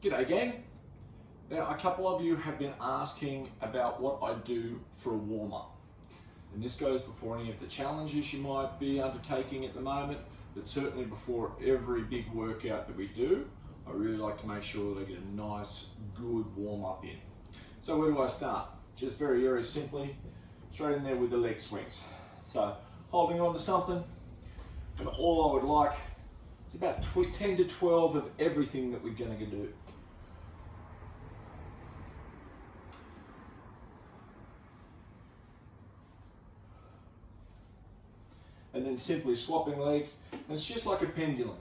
G'day gang. Now a couple of you have been asking about what I do for a warm-up. And this goes before any of the challenges you might be undertaking at the moment, but certainly before every big workout that we do, I really like to make sure that I get a nice, good warm-up in. So where do I start? Just very, very simply, straight in there with the leg swings. So holding on to something, and all I would like, it's about 10 to 12 of everything that we're going to do. And then simply swapping legs, and it's just like a pendulum.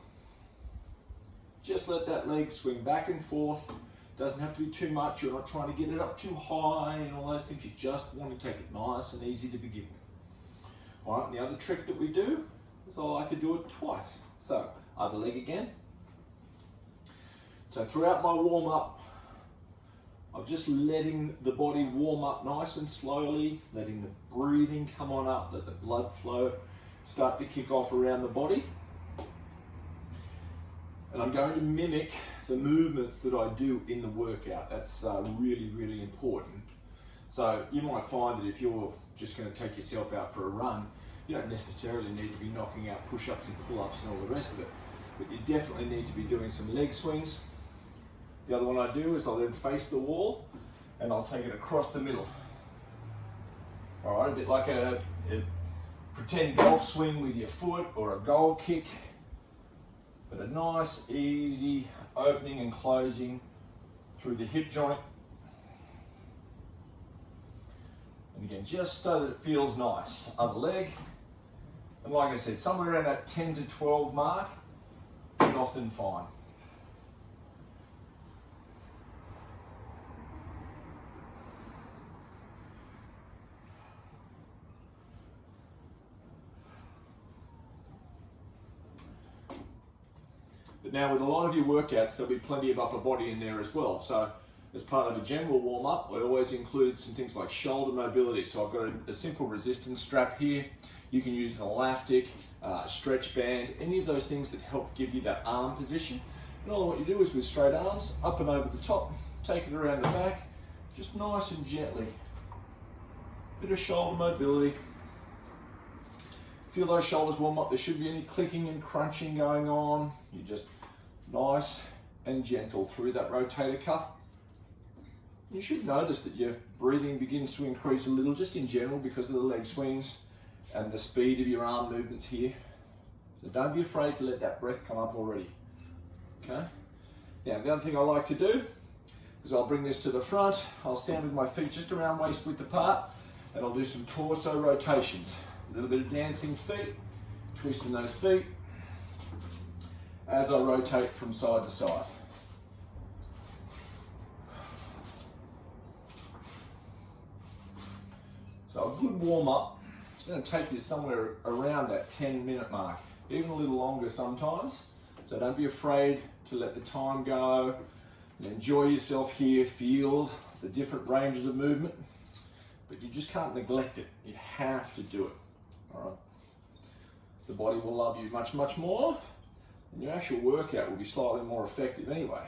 Just let that leg swing back and forth. Doesn't have to be too much. You're not trying to get it up too high and all those things. You just want to take it nice and easy to begin with. All right, and the other trick that we do is I like to do it twice. So, other leg again. So throughout my warm-up, I'm just letting the body warm up nice and slowly, letting the breathing come on up, let the blood flow start to kick off around the body. And I'm going to mimic the movements that I do in the workout. That's really, really important. So you might find that if you're just going to take yourself out for a run, you don't necessarily need to be knocking out push-ups and pull-ups and all the rest of it, but you definitely need to be doing some leg swings. The other one I do is I'll then face the wall and I'll take it across the middle. All right, a bit like a pretend golf swing with your foot or a goal kick, but a nice, easy opening and closing through the hip joint. And again, just so that it feels nice. Other leg. And like I said, somewhere around that 10 to 12 mark is often fine. But now with a lot of your workouts, there'll be plenty of upper body in there as well. So as part of a general warm-up, I always include some things like shoulder mobility. So I've got a simple resistance strap here. You can use an elastic, stretch band, any of those things that help give you that arm position. And all what you do is with straight arms, up and over the top, take it around the back, just nice and gently. Bit of shoulder mobility. Feel those shoulders warm up. There shouldn't be any clicking and crunching going on. You just nice and gentle through that rotator cuff. You should notice that your breathing begins to increase a little just in general because of the leg swings and the speed of your arm movements here. So don't be afraid to let that breath come up already. Okay? Now the other thing I like to do is I'll bring this to the front. I'll stand with my feet just around waist width apart and I'll do some torso rotations. A little bit of dancing feet, twisting those feet as I rotate from side to side. So a good warm up, it's going to take you somewhere around that 10-minute mark, even a little longer sometimes. So don't be afraid to let the time go and enjoy yourself here, feel the different ranges of movement, but you just can't neglect it. You have to do it. All right. The body will love you much, much more, and your actual workout will be slightly more effective anyway.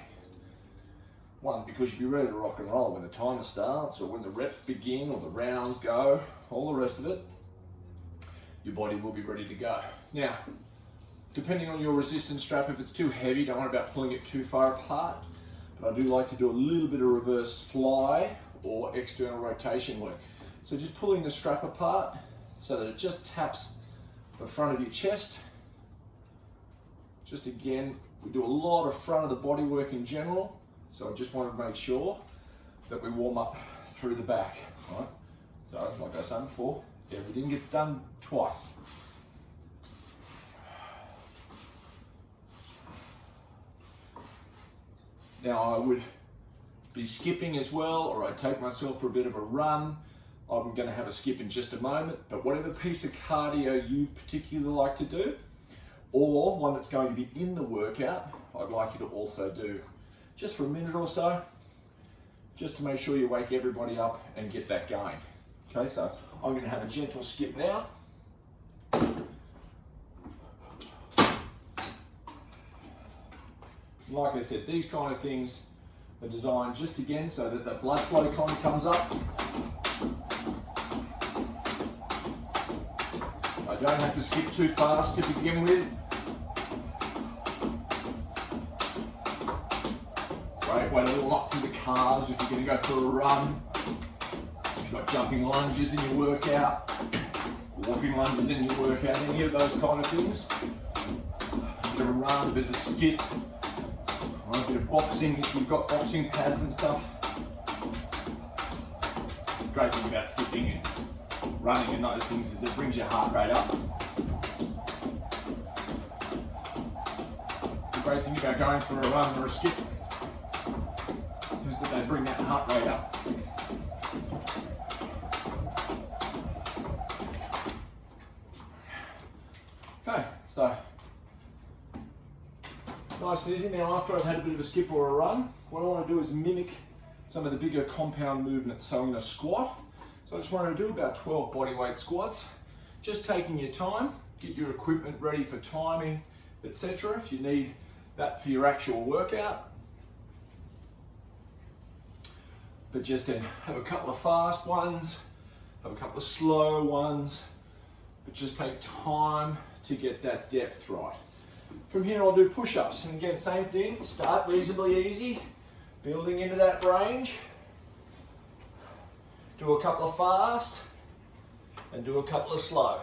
One, because you'll be ready to rock and roll when the timer starts, or when the reps begin, or the rounds go, all the rest of it, your body will be ready to go. Now, depending on your resistance strap, if it's too heavy, don't worry about pulling it too far apart, but I do like to do a little bit of reverse fly or external rotation work. So just pulling the strap apart, so that it just taps the front of your chest. Just again, we do a lot of front of the body work in general, so I just want to make sure that we warm up through the back. Right? So, like I said before, everything gets done twice. Now I would be skipping as well, or I'd take myself for a bit of a run. I'm going to have a skip in just a moment, but whatever piece of cardio you particularly like to do, or one that's going to be in the workout, I'd like you to also do just for a minute or so, just to make sure you wake everybody up and get that going. Okay, so I'm going to have a gentle skip now. Like I said, these kind of things are designed just again so that the blood flow kind of comes up. I don't have to skip too fast to begin with. Great way to warm up through the calves if you're going to go for a run. If you've got jumping lunges in your workout, walking lunges in your workout, any of those kind of things. A bit of a run, a bit of a skip, a bit of boxing if you've got boxing pads and stuff. Great thing about skipping and running and those things is it brings your heart rate up. The great thing about going for a run or a skip is that they bring that heart rate up. Okay, so nice and easy. Now after I've had a bit of a skip or a run, what I want to do is mimic some of the bigger compound movements. So I'm going to squat. So I just want to do about 12 bodyweight squats. Just taking your time, get your equipment ready for timing, etc. if you need that for your actual workout. But just then have a couple of fast ones, have a couple of slow ones, but just take time to get that depth right. From here I'll do push-ups, and again same thing, start reasonably easy, building into that range, do a couple of fast, and do a couple of slow.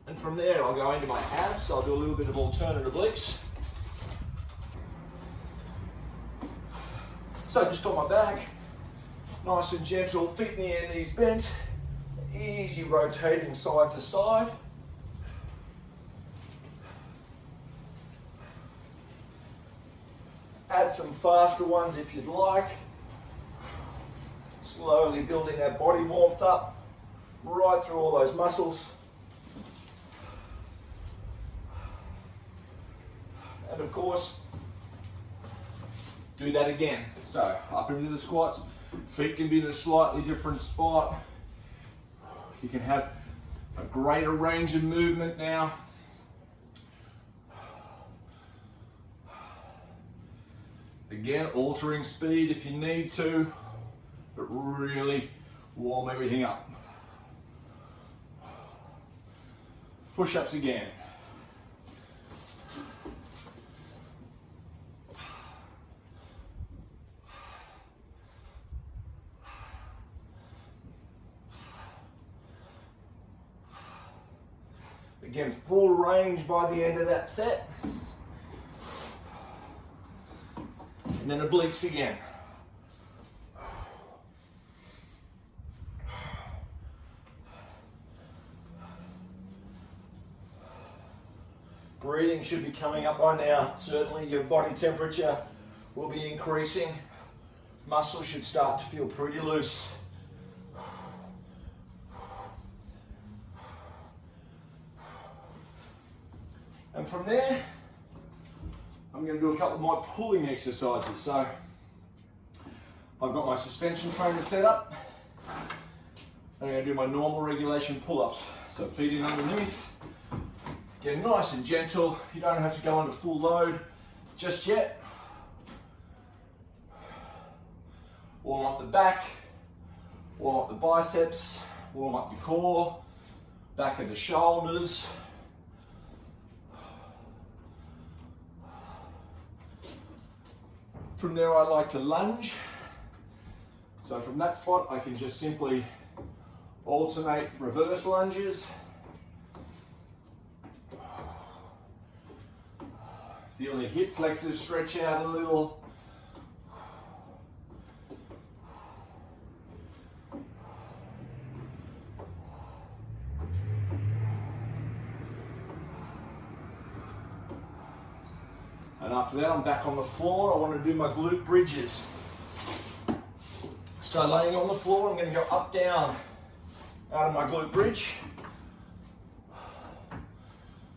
And from there I'll go into my abs, I'll do a little bit of alternate obliques. So just on my back, nice and gentle, feet in the air, knees bent, easy rotating side to side. Add some faster ones if you'd like. Slowly building that body warmth up, right through all those muscles. And of course, do that again. So up into the squats, feet can be in a slightly different spot. You can have a greater range of movement now. Again, altering speed if you need to, but really warm everything up. Push-ups again. Again, full range by the end of that set. And then obliques again. Breathing should be coming up by now. Certainly your body temperature will be increasing. Muscles should start to feel pretty loose. And from there, I'm going to do a couple of my pulling exercises. So I've got my suspension trainer set up. I'm going to do my normal regulation pull-ups. So feet in underneath. Get nice and gentle. You don't have to go under full load just yet. Warm up the back, warm up the biceps, warm up your core, back of the shoulders. From there I like to lunge. So from that spot I can just simply alternate reverse lunges. Feel the hip flexors stretch out a little. And after that, I'm back on the floor. I want to do my glute bridges. So laying on the floor, I'm going to go up, down, out of my glute bridge.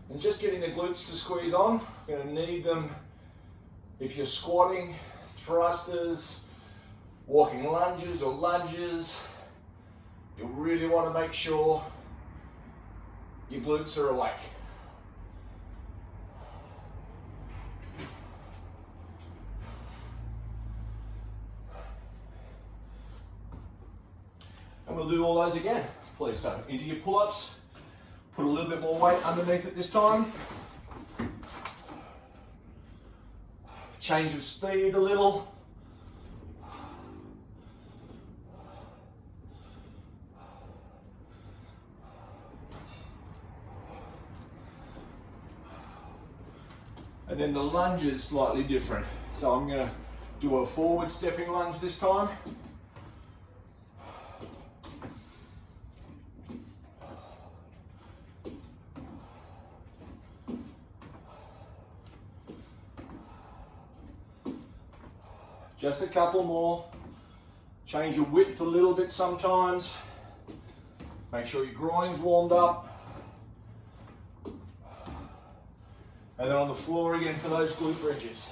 And just getting the glutes to squeeze on. You're going to need them if you're squatting, thrusters, walking lunges or lunges. You really want to make sure your glutes are awake. And we'll do all those again, please. So into your pull-ups, put a little bit more weight underneath it this time. Change of speed a little. And then the lunge is slightly different. So I'm going to do a forward stepping lunge this time. Just a couple more. Change your width a little bit sometimes. Make sure your groin's warmed up. And then on the floor again for those glute bridges.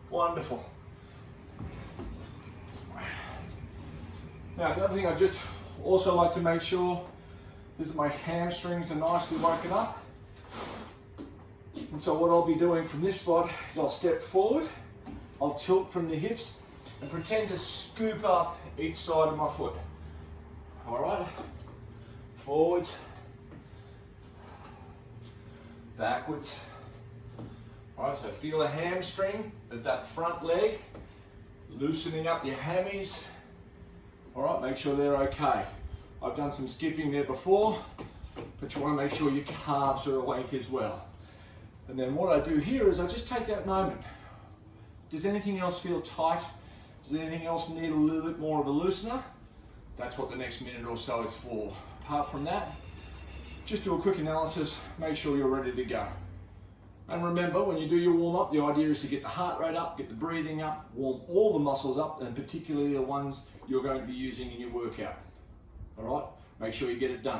Wonderful. Now the other thing I just also like to make sure is that my hamstrings are nicely woken up. And so what I'll be doing from this spot is I'll step forward, I'll tilt from the hips and pretend to scoop up each side of my foot. All right, forwards, backwards. All right, so feel the hamstring of that front leg, loosening up your hammies. All right, make sure they're okay. I've done some skipping there before, but you want to make sure your calves are awake as well. And then what I do here is I just take that moment. Does anything else feel tight? Does anything else need a little bit more of a loosener? That's what the next minute or so is for. Apart from that, just do a quick analysis, make sure you're ready to go. And remember, when you do your warm-up, the idea is to get the heart rate up, get the breathing up, warm all the muscles up, and particularly the ones you're going to be using in your workout. All right, make sure you get it done.